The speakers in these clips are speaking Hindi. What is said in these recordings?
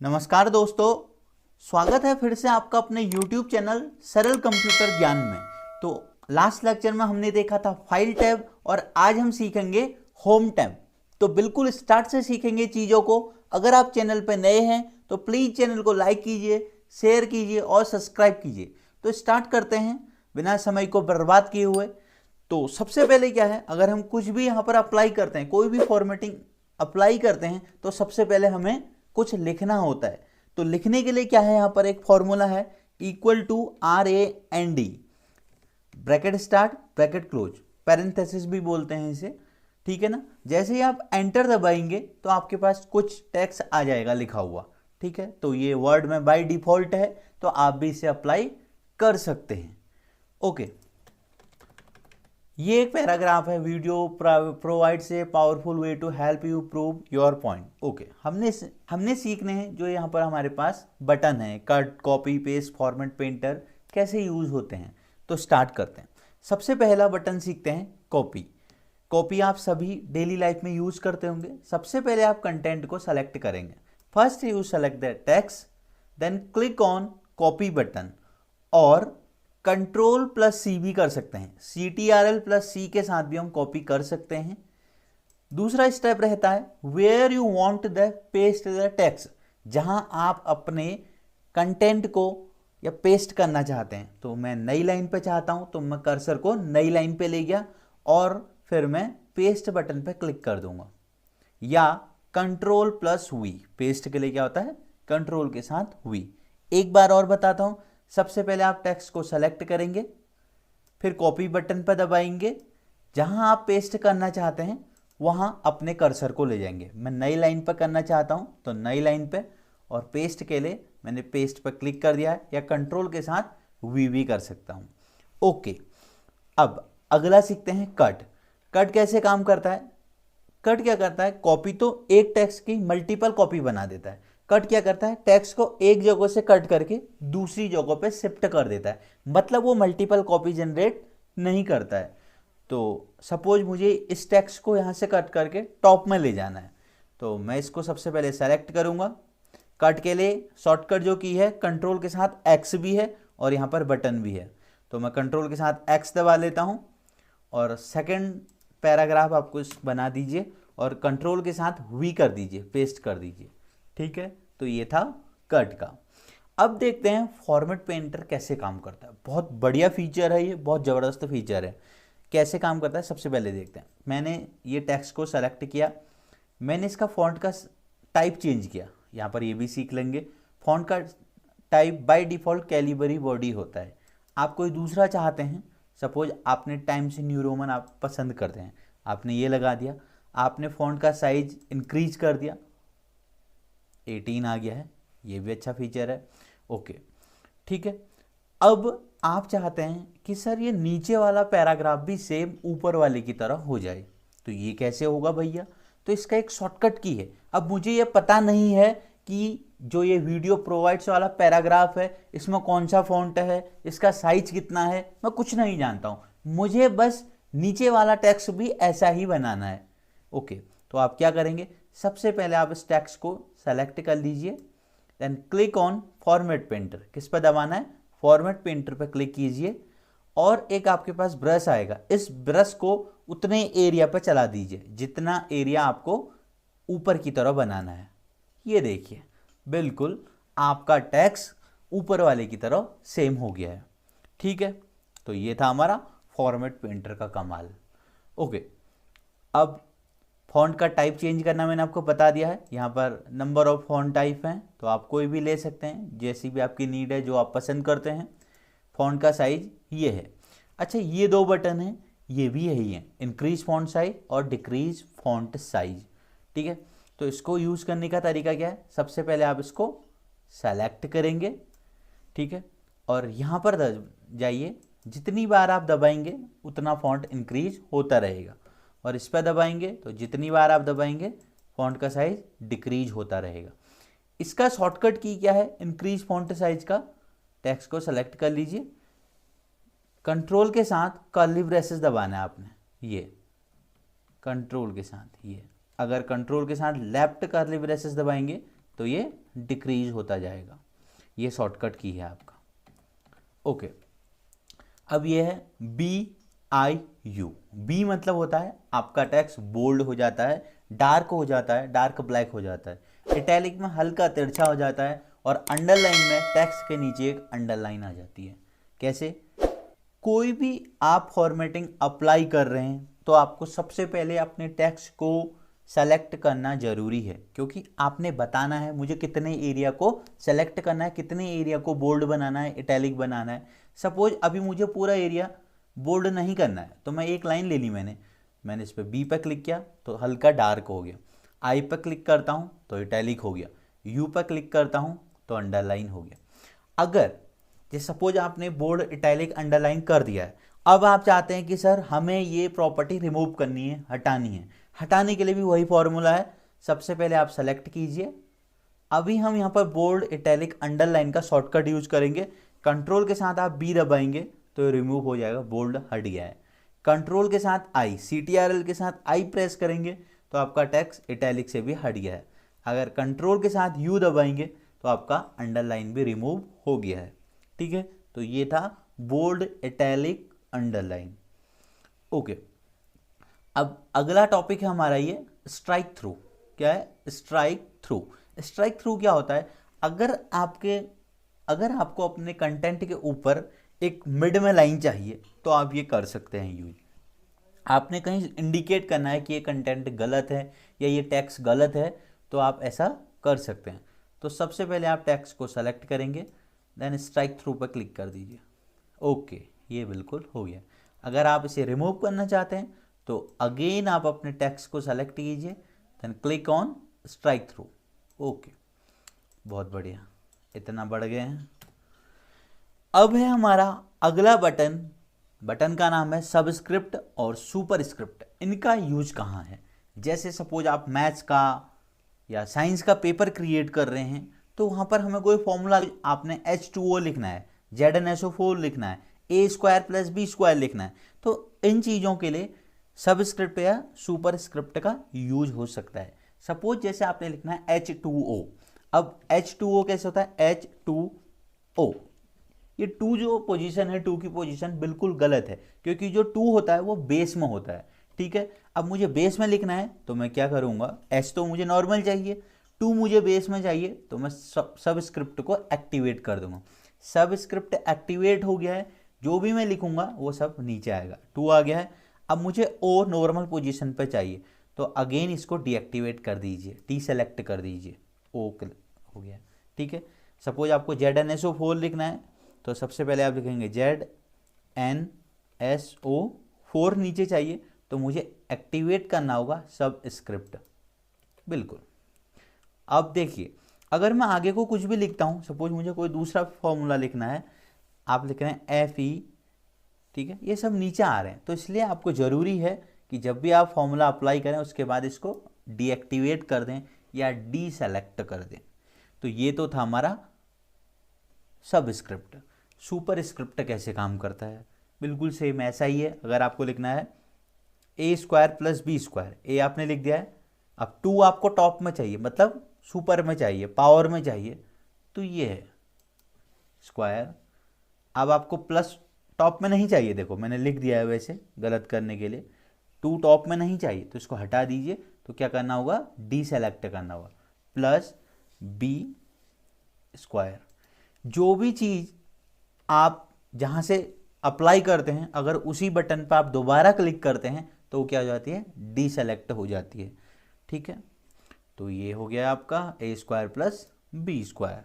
नमस्कार दोस्तों, स्वागत है फिर से आपका अपने YouTube चैनल सरल कंप्यूटर ज्ञान में। तो लास्ट लेक्चर में हमने देखा था फाइल टैब और आज हम सीखेंगे होम टैब। तो बिल्कुल स्टार्ट से सीखेंगे चीज़ों को। अगर आप चैनल पर नए हैं तो प्लीज़ चैनल को लाइक कीजिए, शेयर कीजिए और सब्सक्राइब कीजिए। तो स्टार्ट करते हैं बिना समय को बर्बाद किए हुए। तो सबसे पहले क्या है, अगर हम कुछ भी यहाँ पर अप्लाई करते हैं, कोई भी फॉर्मेटिंग अप्लाई करते हैं तो सबसे पहले हमें कुछ लिखना होता है। तो लिखने के लिए क्या है, यहाँ पर एक फॉर्मूला है equal to RAND, bracket start bracket close, parenthesis भी बोलते हैं इसे, ठीक है ना। जैसे ही आप एंटर दबाएंगे तो आपके पास कुछ टेक्स्ट आ जाएगा लिखा हुआ, ठीक है। तो ये वर्ड में बाय डिफॉल्ट है, तो आप भी इसे अप्लाई कर सकते हैं। ओके, ये एक पैराग्राफ है, video provides a powerful way to help you prove your point. Okay, हमने सीखने हैं जो यहाँ पर हमारे पास बटन है, cut, copy, paste, format, painter कैसे यूज होते हैं। तो स्टार्ट करते हैं। सबसे पहला बटन सीखते हैं कॉपी। कॉपी आप सभी डेली लाइफ में यूज करते होंगे। सबसे पहले आप कंटेंट को सेलेक्ट करेंगे। First you select the text, then click on copy button और Ctrl+C भी कर सकते हैं। Ctrl+C के साथ भी हम कॉपी कर सकते हैं। दूसरा स्टेप रहता है where you want the paste the text, जहां आप अपने कंटेंट को या पेस्ट करना चाहते हैं। तो मैं नई लाइन पे चाहता हूं तो मैं कर्सर को नई लाइन पे ले गया और फिर मैं पेस्ट बटन पे क्लिक कर दूंगा, या Ctrl+V, पेस्ट के लिए क्या होता है कंट्रोल के साथ V। एक बार और बताता हूं। सबसे पहले आप टेक्स्ट को सेलेक्ट करेंगे, फिर कॉपी बटन पर दबाएंगे, जहां आप पेस्ट करना चाहते हैं वहां अपने कर्सर को ले जाएंगे। मैं नई लाइन पर करना चाहता हूं तो नई लाइन पे, और पेस्ट के लिए मैंने पेस्ट पर क्लिक कर दिया है, या कंट्रोल के साथ वी भी कर सकता हूं। ओके, अब अगला सीखते हैं कट। कट कैसे काम करता है। कट क्या करता है, कॉपी तो एक टेक्स्ट की मल्टीपल कॉपी बना देता है। कट क्या करता है, टेक्स्ट को एक जगह से कट करके दूसरी जगह पे शिफ्ट कर देता है, मतलब वो मल्टीपल कॉपी जनरेट नहीं करता है। तो सपोज मुझे इस टेक्स्ट को यहाँ से कट करके टॉप में ले जाना है, तो मैं इसको सबसे पहले सेलेक्ट करूँगा। कट के लिए शॉर्टकट जो की है कंट्रोल के साथ X भी है और यहाँ पर बटन भी है, तो मैं कंट्रोल के साथ X दबा लेता हूँ और सेकेंड पैराग्राफ आपको बना दीजिए और कंट्रोल के साथ V कर दीजिए, पेस्ट कर दीजिए, ठीक है। तो ये था कट का। अब देखते हैं फॉर्मेट पेंटर कैसे काम करता है। बहुत बढ़िया फीचर है ये, बहुत ज़बरदस्त फीचर है। कैसे काम करता है सबसे पहले देखते हैं। मैंने ये टेक्स्ट को सेलेक्ट किया, मैंने इसका फॉन्ट का टाइप चेंज किया। यहाँ पर ये भी सीख लेंगे। फॉन्ट का type by default Calibri body होता है। आप कोई दूसरा चाहते हैं, सपोज आपने टाइम्स न्यू रोमन आप पसंद करते हैं, आपने ये लगा दिया। आपने फॉन्ट का साइज इंक्रीज कर दिया, 18 आ गया है, ये भी अच्छा फीचर है। ओके, ठीक है। अब आप चाहते हैं कि सर ये नीचे वाला पैराग्राफ भी सेम ऊपर वाले की तरह हो जाए, तो ये कैसे होगा भैया। तो इसका एक शॉर्टकट की है। अब मुझे ये पता नहीं है कि जो ये वीडियो प्रोवाइड्स वाला पैराग्राफ है इसमें कौन सा फॉन्ट है, इसका साइज कितना है, मैं कुछ नहीं जानता हूँ। मुझे बस नीचे वाला टेक्स्ट भी ऐसा ही बनाना है। ओके, तो आप क्या करेंगे, सबसे पहले आप इस टेक्स्ट को सेलेक्ट कर लीजिए, then click on format painter. किस पर दबाना है, फॉर्मेट पेंटर पर क्लिक कीजिए और एक आपके पास ब्रश आएगा। इस ब्रश को उतने एरिया पर चला दीजिए जितना एरिया आपको ऊपर की तरफ बनाना है। ये देखिए, बिल्कुल आपका टेक्स्ट ऊपर वाले की तरफ सेम हो गया है, ठीक है। तो ये था हमारा फॉर्मेट पेंटर का कमाल। ओके, अब फॉन्ट का टाइप चेंज करना मैंने आपको बता दिया है। यहाँ पर नंबर ऑफ फॉन्ट टाइप हैं, तो आप कोई भी ले सकते हैं जैसी भी आपकी नीड है, जो आप पसंद करते हैं। फॉन्ट का साइज ये है। अच्छा, ये दो बटन हैं, ये भी यही हैं, इंक्रीज फॉन्ट साइज और डिक्रीज फॉन्ट साइज, ठीक है। तो इसको यूज़ करने का तरीका क्या है, सबसे पहले आप इसको सेलेक्ट करेंगे, ठीक है, और यहाँ पर जाइए। जितनी बार आप दबाएंगे उतना फॉन्ट इंक्रीज होता रहेगा, और इस पर दबाएंगे तो जितनी बार आप दबाएंगे फॉन्ट का साइज डिक्रीज होता रहेगा। इसका शॉर्टकट की क्या है, इंक्रीज फॉन्ट साइज का। टेक्स्ट को सेलेक्ट कर लीजिए, कंट्रोल के साथ कर्ली ब्रेसेस दबाना है आपने, ये कंट्रोल के साथ। ये अगर कंट्रोल के साथ लेफ्ट कर्ली ब्रेसेस दबाएंगे तो ये डिक्रीज होता जाएगा। ये शॉर्टकट की है आपका। ओके, अब ये है BIU। बी मतलब होता है आपका टेक्स्ट बोल्ड हो जाता है, डार्क हो जाता है, डार्क ब्लैक हो जाता है, इटैलिक में हल्का तिरछा हो जाता है, और अंडरलाइन में टेक्स्ट के नीचे एक अंडरलाइन आ जाती है। कैसे? कोई भी आप फॉर्मेटिंग अप्लाई कर रहे हैं तो आपको सबसे पहले अपने टेक्स्ट को सेलेक्ट करना जरूरी है, क्योंकि आपने बताना है मुझे कितने एरिया को सेलेक्ट करना है, कितने एरिया को बोल्ड बनाना है, इटैलिक बनाना है। सपोज अभी मुझे पूरा एरिया बोल्ड नहीं करना है, तो मैं एक लाइन ले ली, मैंने इस पर बी पर क्लिक किया तो हल्का डार्क हो गया, आई पर क्लिक करता हूँ तो इटैलिक हो गया, यू पर क्लिक करता हूँ तो अंडरलाइन हो गया। अगर जैसे सपोज आपने बोल्ड इटैलिक अंडरलाइन कर दिया है, अब आप चाहते हैं कि सर हमें ये प्रॉपर्टी रिमूव करनी है, हटानी है। हटाने के लिए भी वही फॉर्मूला है, सबसे पहले आप सेलेक्ट कीजिए। अभी हम यहाँ पर बोल्ड इटैलिक अंडरलाइन का शॉर्टकट यूज करेंगे। कंट्रोल के साथ आप बी दबाएंगे तो रिमूव हो जाएगा, बोल्ड हट गया है। कंट्रोल के साथ आई, CTRL के साथ आई प्रेस करेंगे तो आपका टेक्स्ट इटैलिक से भी हट गया है। अगर कंट्रोल के साथ यू दबाएंगे तो आपका अंडरलाइन भी रिमूव हो गया है। ठीक है, तो ये था बोल्ड इटैलिक अंडरलाइन। ओके, अब अगला टॉपिक है हमारा ये स्ट्राइक थ्रू। क्या है? Strike through. स्ट्राइक थ्रू क्या होता है? अगर आपको अपने कंटेंट के ऊपर एक मिड में लाइन चाहिए तो आप ये कर सकते हैं यूज। आपने कहीं इंडिकेट करना है कि ये कंटेंट गलत है या ये टेक्स्ट गलत है, तो आप ऐसा कर सकते हैं। तो सबसे पहले आप टेक्स्ट को सेलेक्ट करेंगे, देन स्ट्राइक थ्रू पर क्लिक कर दीजिए। ओके, ये बिल्कुल हो गया। अगर आप इसे रिमूव करना चाहते हैं तो अगेन आप अपने टेक्स्ट को सेलेक्ट कीजिए, then click on strike through. Okay, बहुत बढ़िया, इतना बढ़ गए हैं। अब है हमारा अगला बटन का नाम है सबस्क्रिप्ट और सुपरस्क्रिप्ट। इनका यूज कहाँ है? जैसे सपोज आप मैथ्स का या साइंस का पेपर क्रिएट कर रहे हैं तो वहाँ पर हमें कोई फॉर्मूला, आपने H2O लिखना है, ZnSO4 लिखना है, A² + B² लिखना है, तो इन चीज़ों के लिए सबस्क्रिप्ट या सुपरस्क्रिप्ट का यूज हो सकता है। सपोज जैसे आपने लिखना है H2O। अब H2O कैसे होता है? H2O, ये 2 जो पोजीशन है, 2 की पोजीशन बिल्कुल गलत है, क्योंकि जो 2 होता है वो बेस में होता है। ठीक है, अब मुझे बेस में लिखना है तो मैं क्या करूँगा? H तो मुझे नॉर्मल चाहिए, 2 मुझे बेस में चाहिए, तो मैं सबस्क्रिप्ट को एक्टिवेट कर दूंगा। सबस्क्रिप्ट एक्टिवेट हो गया है, जो भी मैं लिखूंगा वो सब नीचे आएगा। 2 आ गया है। अब मुझे O नॉर्मल पोजीशन पे चाहिए, तो अगेन इसको डीएक्टिवेट कर दीजिए, डीसेलेक्ट कर दीजिए, O हो गया। ठीक है, सपोज आपको ZnSO4 लिखना है तो सबसे पहले आप लिखेंगे ZnSO4, नीचे चाहिए तो मुझे एक्टिवेट करना होगा सबस्क्रिप्ट। बिल्कुल। अब देखिए, अगर मैं आगे को कुछ भी लिखता हूँ, सपोज मुझे कोई दूसरा फॉर्मूला लिखना है, आप लिख रहे हैं FE, ठीक है, ये सब नीचे आ रहे हैं, तो इसलिए आपको ज़रूरी है कि जब भी आप फॉर्मूला अप्लाई करें उसके बाद इसको डीएक्टिवेट कर दें या डीसेलेक्ट कर दें। तो ये तो था हमारा सबस्क्रिप्ट। सुपरस्क्रिप्ट कैसे काम करता है? बिल्कुल सेम ऐसा ही है। अगर आपको लिखना है A² + B², ए आपने लिख दिया है, अब 2 आपको टॉप में चाहिए, मतलब सुपर में चाहिए, पावर में चाहिए, तो ये है स्क्वायर। अब आपको प्लस टॉप में नहीं चाहिए, देखो मैंने लिख दिया है वैसे गलत करने के लिए, 2 टॉप में नहीं चाहिए तो इसको हटा दीजिए। तो क्या करना होगा? डीसेलेक्ट करना होगा, +B²। जो भी चीज़ आप जहाँ से अप्लाई करते हैं, अगर उसी बटन पर आप दोबारा क्लिक करते हैं तो वो क्या हो जाती है? डीसेलेक्ट हो जाती है। ठीक है, तो ये हो गया आपका A² + B²।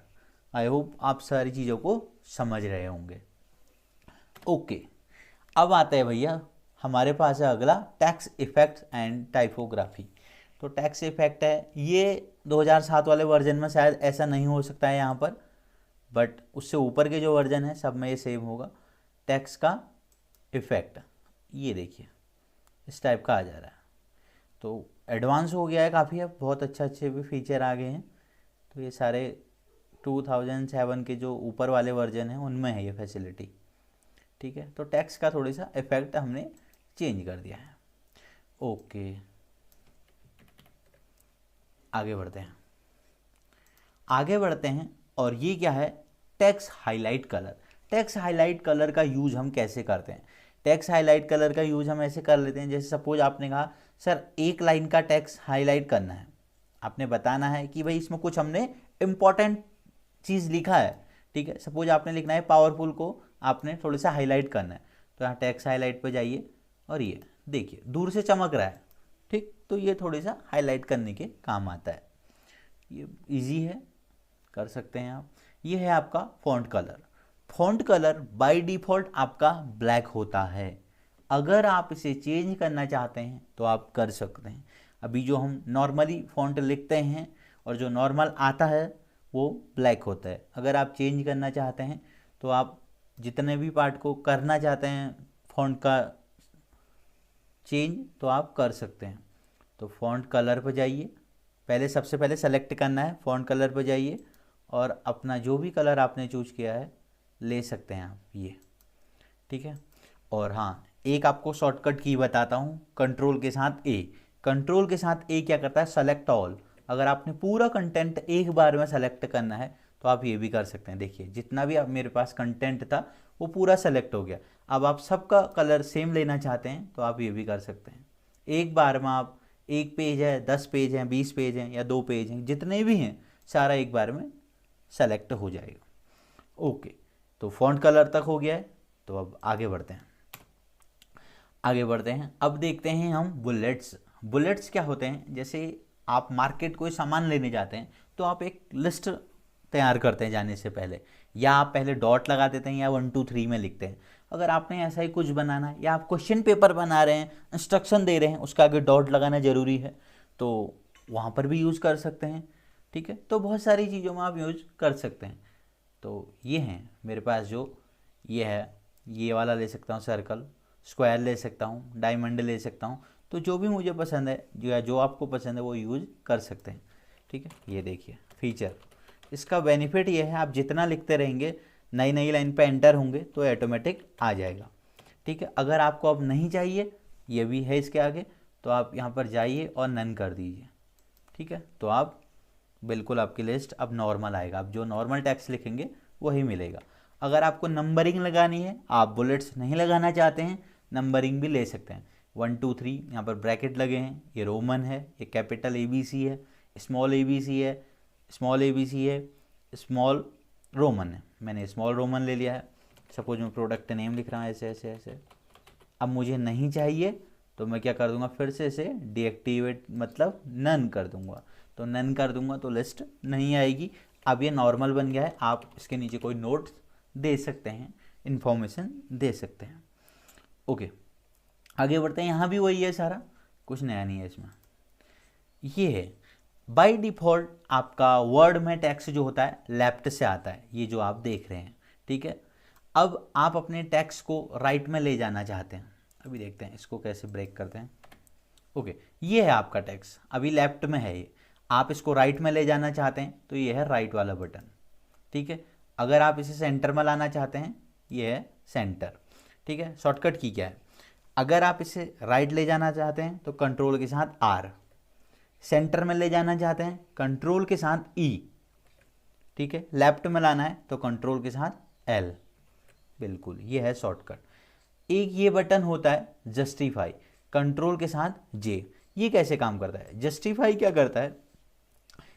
आई होप आप सारी चीज़ों को समझ रहे होंगे। ओके, अब आता है भैया हमारे पास है अगला टेक्स्ट इफेक्ट्स एंड टाइपोग्राफी। तो टेक्स्ट इफेक्ट है, ये 2007 वाले वर्जन में शायद ऐसा नहीं हो सकता है यहाँ पर, बट उससे ऊपर के जो वर्जन है सब में ये सेम होगा। टेक्स्ट का इफेक्ट ये देखिए इस टाइप का आ जा रहा है, तो एडवांस हो गया है काफ़ी, अब बहुत अच्छे भी फीचर आ गए हैं। तो ये सारे 2007 के जो ऊपर वाले वर्जन हैं उनमें है ये फैसिलिटी। ठीक है, तो टेक्स्ट का थोड़ी सा इफेक्ट हमने चेंज कर दिया है। ओके, आगे बढ़ते हैं। आगे बढ़ते हैं और ये क्या है, text highlight colour. Text highlight colour का यूज हम कैसे करते हैं? टेक्स्ट हाईलाइट कलर का यूज हम ऐसे कर लेते हैं, जैसे सपोज आपने कहा सर एक लाइन का टेक्स्ट हाईलाइट करना है, आपने बताना है कि भाई इसमें कुछ हमने इंपॉर्टेंट चीज़ लिखा है, ठीक है। सपोज आपने लिखना है पावरफुल को आपने थोड़ा सा हाईलाइट करना है, तो यहाँ टेक्स्ट हाईलाइट पे जाइए और ये देखिए दूर से चमक रहा है, ठीक, तो ये थोड़ा सा हाईलाइट करने के काम आता है। ये इजी है, कर सकते हैं आप। ये है आपका font colour. Font colour by default आपका ब्लैक होता है, अगर आप इसे चेंज करना चाहते हैं तो आप कर सकते हैं। अभी जो हम नॉर्मली फॉन्ट लिखते हैं और जो नॉर्मल आता है वो ब्लैक होता है। अगर आप चेंज करना चाहते हैं तो आप जितने भी पार्ट को करना चाहते हैं फॉन्ट का चेंज तो आप कर सकते हैं। तो फॉन्ट कलर पर जाइए, पहले सबसे पहले सेलेक्ट करना है, फॉन्ट कलर पर जाइए और अपना जो भी कलर आपने चूज किया है ले सकते हैं आप, ये ठीक है। और हाँ, एक आपको शॉर्टकट की बताता हूँ, कंट्रोल के साथ ए। कंट्रोल के साथ ए क्या करता है, सेलेक्ट ऑल। अगर आपने पूरा कंटेंट एक बार में सेलेक्ट करना है तो आप ये भी कर सकते हैं। देखिए जितना भी आप मेरे पास कंटेंट था वो पूरा सेलेक्ट हो गया। अब आप सबका कलर सेम लेना चाहते हैं तो आप ये भी कर सकते हैं। एक बार में आप एक पेज है, 10 पेज हैं, 20 पेज हैं या 2 पेज हैं, जितने भी हैं सारा एक बार में सेलेक्ट हो जाएगा। ओके, तो फॉन्ट कलर तक हो गया है, तो अब आगे बढ़ते हैं। अब देखते हैं हम बुलेट्स। बुलेट्स क्या होते हैं, जैसे आप मार्केट कोई सामान लेने जाते हैं तो आप एक लिस्ट तैयार करते हैं जाने से पहले, या आप पहले डॉट लगा देते हैं या 1 2 3 में लिखते हैं। अगर आपने ऐसा ही कुछ बनाना है या आप क्वेश्चन पेपर बना रहे हैं, इंस्ट्रक्शन दे रहे हैं, उसका आगे डॉट लगाना जरूरी है, तो वहाँ पर भी यूज़ कर सकते हैं, ठीक है। तो बहुत सारी चीज़ों में आप यूज कर सकते हैं। तो ये हैं मेरे पास जो ये है, ये वाला ले सकता हूँ सर्कल, स्क्वायर ले सकता हूँ, डायमंड ले सकता हूँ। तो जो भी मुझे पसंद है जो आपको पसंद है वो यूज कर सकते हैं, ठीक है। ये देखिए फीचर, इसका बेनिफिट ये है आप जितना लिखते रहेंगे नई नई लाइन पे एंटर होंगे तो ऑटोमेटिक आ जाएगा, ठीक है। अगर आपको अब नहीं चाहिए, ये भी है इसके आगे, तो आप यहाँ पर जाइए और नन कर दीजिए, ठीक है। तो आप बिल्कुल आपकी लिस्ट अब नॉर्मल आएगा, आप जो नॉर्मल टेक्स्ट लिखेंगे वही मिलेगा। अगर आपको नंबरिंग लगानी है, आप बुलेट्स नहीं लगाना चाहते हैं, नंबरिंग भी ले सकते हैं। 1 2 3 यहाँ पर ब्रैकेट लगे हैं, ये रोमन है, ये कैपिटल ABC है, स्मॉल ABC है, स्मॉल ABC है, स्मॉल रोमन है। मैंने स्मॉल रोमन ले लिया है। सपोज मैं प्रोडक्ट नेम लिख रहा हूँ ऐसे ऐसे ऐसे। अब मुझे नहीं चाहिए तो मैं क्या कर दूंगा, फिर से इसे डीएक्टिवेट मतलब नन कर दूंगा। तो नन कर दूंगा तो लिस्ट नहीं आएगी। अब ये नॉर्मल बन गया है, आप इसके नीचे कोई नोट दे सकते हैं, इंफॉर्मेशन दे सकते हैं। ओके, आगे बढ़ते हैं। यहाँ भी वही है सारा, कुछ नया नहीं है इसमें। ये है बाय डिफ़ॉल्ट आपका वर्ड में टेक्स्ट जो होता है लेफ्ट से आता है, ये जो आप देख रहे हैं, ठीक है। अब आप अपने टेक्स्ट को राइट में ले जाना चाहते हैं, अभी देखते हैं इसको कैसे ब्रेक करते हैं। ओके, ये है आपका टेक्स्ट, अभी लेफ्ट में है ये, आप इसको राइट में ले जाना चाहते हैं तो ये है राइट वाला बटन, ठीक है। अगर आप इसे सेंटर में लाना चाहते हैं, ये है सेंटर, ठीक है। शॉर्टकट की क्या है, अगर आप इसे राइट ले जाना चाहते हैं तो कंट्रोल के साथ R, सेंटर में ले जाना चाहते हैं कंट्रोल के साथ E, ठीक है। लेफ्ट में लाना है तो कंट्रोल के साथ L, बिल्कुल ये है शॉर्टकट। एक ये बटन होता है जस्टिफाई, कंट्रोल के साथ J। ये कैसे काम करता है, जस्टिफाई क्या करता है,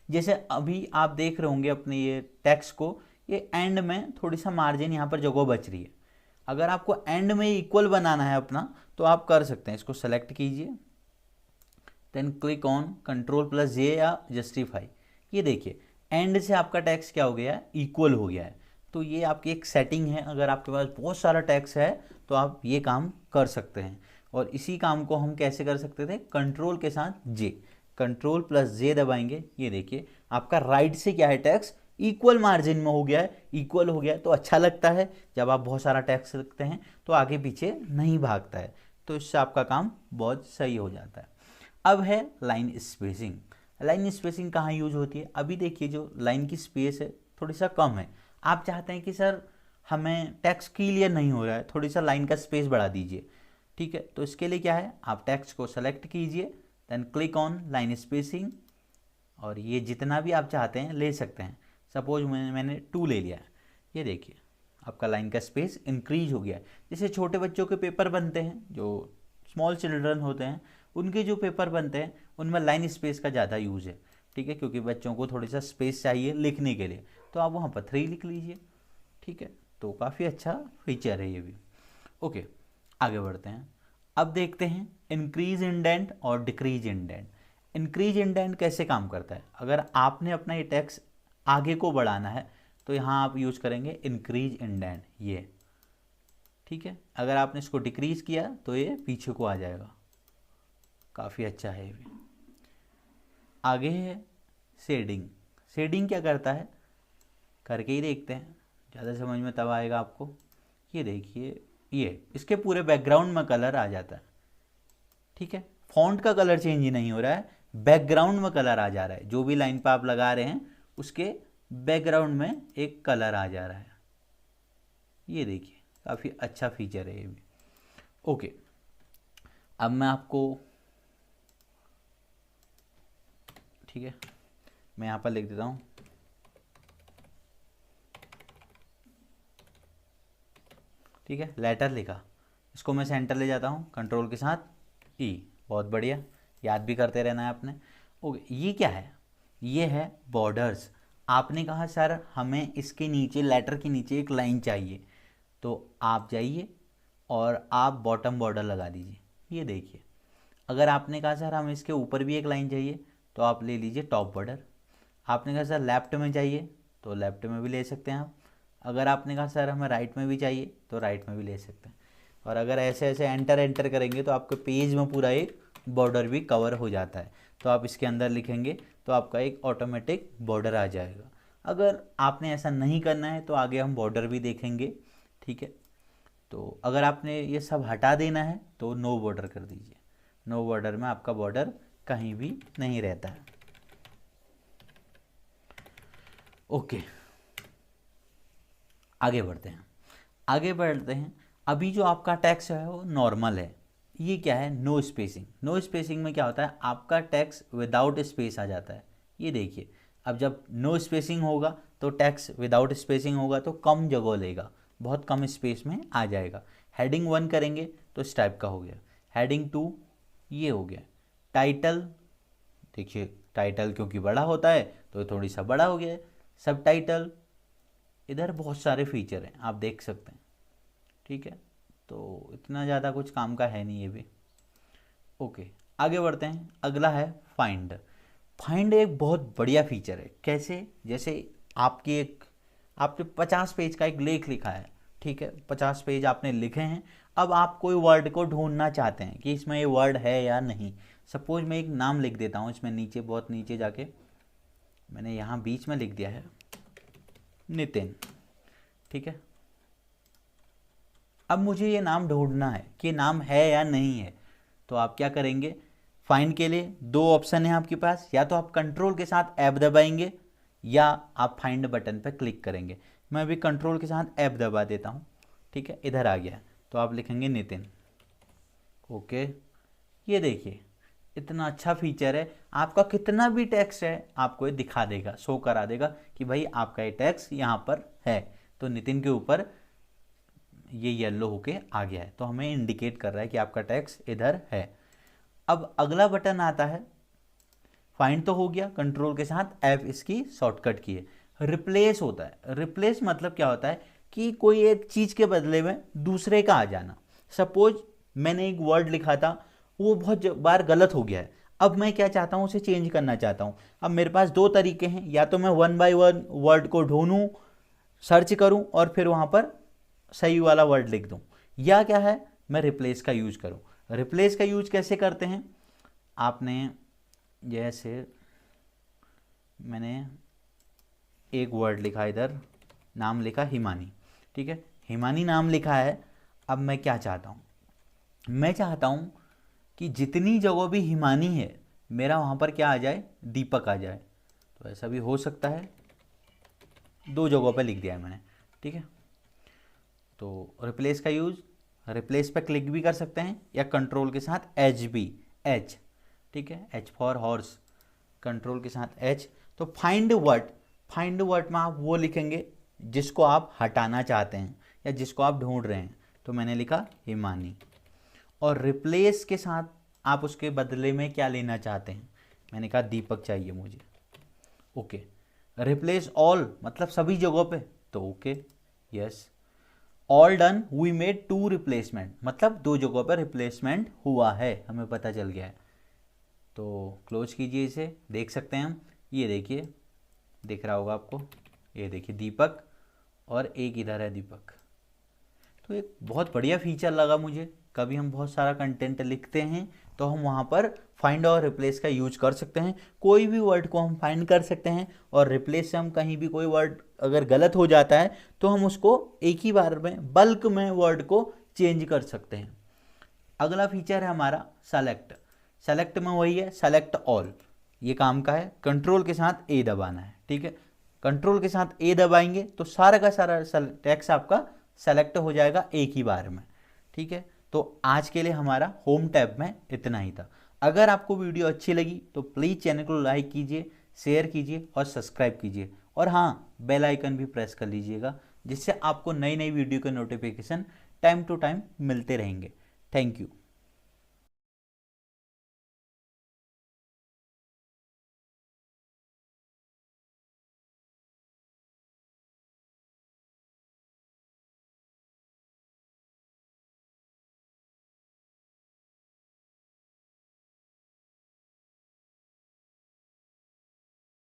जैसे अभी आप देख रहे होंगे अपने ये टेक्स्ट को, ये एंड में थोड़ी सा मार्जिन यहाँ पर जगह बच रही है। अगर आपको एंड में इक्वल बनाना है अपना तो आप कर सकते हैं, इसको सेलेक्ट कीजिए, देन क्लिक ऑन कंट्रोल+J या जस्टिफाई। ये देखिए एंड से आपका टेक्स्ट क्या हो गया है, इक्वल हो गया है। तो ये आपकी एक सेटिंग है, अगर आपके पास बहुत सारा टेक्स्ट है तो आप ये काम कर सकते हैं। और इसी काम को हम कैसे कर सकते थे, कंट्रोल के साथ J, कंट्रोल+J दबाएंगे, ये देखिए आपका राइट से क्या है टेक्स्ट इक्वल मार्जिन में हो गया है। इक्वल हो गया है तो अच्छा लगता है, जब आप बहुत सारा टेक्स्ट लिखते हैं तो आगे पीछे नहीं भागता है, तो इससे आपका काम बहुत सही हो जाता है। अब है लाइन स्पेसिंग। लाइन स्पेसिंग कहाँ यूज होती है, अभी देखिए जो लाइन की स्पेस है थोड़ी सा कम है, आप चाहते हैं कि सर हमें टेक्स्ट क्लियर नहीं हो रहा है, थोड़ी सा लाइन का स्पेस बढ़ा दीजिए, ठीक है। तो इसके लिए क्या है, आप टेक्स्ट को सेलेक्ट कीजिए, then click on line spacing, और ये जितना भी आप चाहते हैं ले सकते हैं। सपोज मैंने 2 ले लिया, ये देखिए आपका लाइन का स्पेस इंक्रीज हो गया है। जैसे छोटे बच्चों के पेपर बनते हैं, जो स्मॉल चिल्ड्रन होते हैं उनके जो पेपर बनते हैं उनमें लाइन स्पेस का ज़्यादा यूज़ है, ठीक है, क्योंकि बच्चों को थोड़ी सा स्पेस चाहिए लिखने के लिए, तो आप वहाँ पर 3 लिख लीजिए, ठीक है। तो काफ़ी अच्छा फीचर है ये भी। ओके, आगे बढ़ते हैं। अब देखते हैं इंक्रीज इंडेंट और डिक्रीज इंडेंट। इंक्रीज इंडेंट कैसे काम करता है? अगर आपने अपना ये टेक्स्ट आगे को बढ़ाना है तो यहाँ आप यूज करेंगे इंक्रीज इंडेंट, ये, ठीक है। अगर आपने इसको डिक्रीज किया तो ये पीछे को आ जाएगा। काफ़ी अच्छा है ये भी। आगे है शेडिंग। शेडिंग क्या करता है, करके ही देखते हैं, ज़्यादा समझ में तब आएगा आपको। ये देखिए, ये इसके पूरे बैकग्राउंड में कलर आ जाता है, ठीक है। फॉन्ट का कलर चेंज ही नहीं हो रहा है, बैकग्राउंड में कलर आ जा रहा है। जो भी लाइन पे आप लगा रहे हैं उसके बैकग्राउंड में एक कलर आ जा रहा है। ये देखिए काफ़ी अच्छा फीचर है ये भी। ओके, अब मैं आपको, ठीक है, मैं यहाँ पर लिख देता हूँ ठीक है, लेटर लिखा, इसको मैं सेंटर ले जाता हूँ कंट्रोल के साथ ई, बहुत बढ़िया, याद भी करते रहना है आपने। ओके, ये क्या है? ये है बॉर्डर्स। आपने कहा सर हमें इसके नीचे, लेटर के नीचे एक लाइन चाहिए, तो आप जाइए और आप बॉटम बॉर्डर लगा दीजिए। ये देखिए, अगर आपने कहा सर हमें इसके ऊपर भी एक लाइन चाहिए तो आप ले लीजिए टॉप बॉर्डर। आपने कहा सर लेफ्ट में चाहिए तो लेफ्ट में भी ले सकते हैं आप। अगर आपने कहा सर हमें राइट में भी चाहिए तो राइट में भी ले सकते हैं। और अगर ऐसे ऐसे एंटर करेंगे तो आपके पेज में पूरा एक बॉर्डर भी कवर हो जाता है। तो आप इसके अंदर लिखेंगे तो आपका एक ऑटोमेटिक बॉर्डर आ जाएगा। अगर आपने ऐसा नहीं करना है तो आगे हम बॉर्डर भी देखेंगे, ठीक है। तो अगर आपने ये सब हटा देना है तो नो बॉर्डर कर दीजिए। नो बॉर्डर में आपका बॉर्डर कहीं भी नहीं रहता है। ओके, आगे बढ़ते हैं। अभी जो आपका टेक्स्ट है वो नॉर्मल है। ये क्या है? No spacing. नो स्पेसिंग में क्या होता है, आपका टेक्स्ट विदाउट स्पेस आ जाता है। ये देखिए, अब जब नो स्पेसिंग होगा तो टेक्स्ट विदाउट स्पेसिंग होगा तो कम जगह लेगा, बहुत कम स्पेस में आ जाएगा। हेडिंग 1 करेंगे तो इस टाइप का हो गया। हेडिंग 2 ये हो गया। टाइटल देखिए, टाइटल क्योंकि बड़ा होता है तो थोड़ी सा बड़ा हो गया है। सब टाइटल, इधर बहुत सारे फीचर हैं आप देख सकते हैं, ठीक है। तो इतना ज़्यादा कुछ काम का है नहीं ये भी। ओके, आगे बढ़ते हैं। अगला है फाइंड। फाइंड एक बहुत बढ़िया फीचर है। कैसे? जैसे आपने 50 पेज का एक लेख लिखा है, ठीक है, 50 पेज आपने लिखे हैं। अब आप कोई वर्ड को ढूंढना चाहते हैं कि इसमें ये वर्ड है या नहीं। सपोज मैं एक नाम लिख देता हूँ इसमें नीचे, बहुत नीचे जाके मैंने यहाँ बीच में लिख दिया है नितिन, ठीक है। अब मुझे ये नाम ढूंढना है कि नाम है या नहीं है। तो आप क्या करेंगे? फाइंड के लिए 2 ऑप्शन है आपके पास, या तो आप कंट्रोल के साथ F दबाएंगे या आप फाइंड बटन पर क्लिक करेंगे। मैं अभी कंट्रोल के साथ F दबा देता हूँ, ठीक है, इधर आ गया। तो आप लिखेंगे नितिन। ओके, ये देखिए इतना अच्छा फीचर है। आपका कितना भी टेक्स्ट है आपको ये दिखा देगा, शो करा देगा कि भाई आपका ये टेक्स्ट यहाँ पर है। तो नितिन के ऊपर ये येलो होके आ गया है, तो हमें इंडिकेट कर रहा है कि आपका टेक्स्ट इधर है। अब अगला बटन आता है, फाइंड तो हो गया, कंट्रोल के साथ F इसकी शॉर्टकट की है। रिप्लेस होता है। रिप्लेस मतलब क्या होता है कि कोई एक चीज़ के बदले में दूसरे का आ जाना। सपोज मैंने एक वर्ड लिखा था, वो बहुत बार गलत हो गया है। अब मैं क्या चाहता हूँ, उसे चेंज करना चाहता हूँ। अब मेरे पास 2 तरीके हैं, या तो मैं 1 बाय 1 वर्ड को ढूंढूं, सर्च करूं और फिर वहाँ पर सही वाला वर्ड लिख दूं, या क्या है, मैं रिप्लेस का यूज करूं। रिप्लेस का यूज कैसे करते हैं? आपने जैसे मैंने एक वर्ड लिखा, इधर नाम लिखा हिमानी, ठीक है, हिमानी नाम लिखा है। अब मैं क्या चाहता हूँ? मैं चाहता हूँ कि जितनी जगह भी हिमानी है मेरा वहाँ पर क्या आ जाए, दीपक आ जाए। तो ऐसा भी हो सकता है, 2 जगहों पर लिख दिया है मैंने, ठीक है। तो रिप्लेस का यूज, रिप्लेस पे क्लिक भी कर सकते हैं या कंट्रोल के साथ H, ठीक है, H फॉर हॉर्स, कंट्रोल के साथ H। तो फाइंड फाइंड वर्ड में आप वो लिखेंगे जिसको आप हटाना चाहते हैं या जिसको आप ढूंढ रहे हैं। तो मैंने लिखा हिमानी। और रिप्लेस के साथ आप उसके बदले में क्या लेना चाहते हैं, मैंने कहा दीपक चाहिए मुझे। ओके। रिप्लेस ऑल मतलब सभी जगहों पे, तो okay yes. All done we made 2 replacement मतलब 2 जगहों पर रिप्लेसमेंट हुआ है, हमें पता चल गया है। तो क्लोज कीजिए इसे, देख सकते हैं हम, ये देखिए दिख रहा होगा आपको, ये देखिए दीपक और एक इधर है दीपक। तो एक बहुत बढ़िया फीचर लगा मुझे। कभी हम बहुत सारा कंटेंट लिखते हैं तो हम वहाँ पर फाइंड और रिप्लेस का यूज कर सकते हैं। कोई भी वर्ड को हम फाइंड कर सकते हैं और रिप्लेस से हम कहीं भी कोई वर्ड अगर गलत हो जाता है तो हम उसको एक ही बार में बल्क में वर्ड को चेंज कर सकते हैं। अगला फीचर है हमारा सेलेक्ट। सेलेक्ट में वही है सेलेक्ट ऑल, ये काम का है। कंट्रोल के साथ ए दबाना है, ठीक है। कंट्रोल के साथ ए दबाएंगे तो सारा का सारा टेक्स्ट आपका सेलेक्ट हो जाएगा एक ही बार में, ठीक है। तो आज के लिए हमारा होम टैब में इतना ही था। अगर आपको वीडियो अच्छी लगी तो प्लीज़ चैनल को लाइक कीजिए, शेयर कीजिए और सब्सक्राइब कीजिए। और हाँ, बेल आइकन भी प्रेस कर लीजिएगा, जिससे आपको नई नई वीडियो के नोटिफिकेशन टाइम टू टाइम मिलते रहेंगे। Thank you.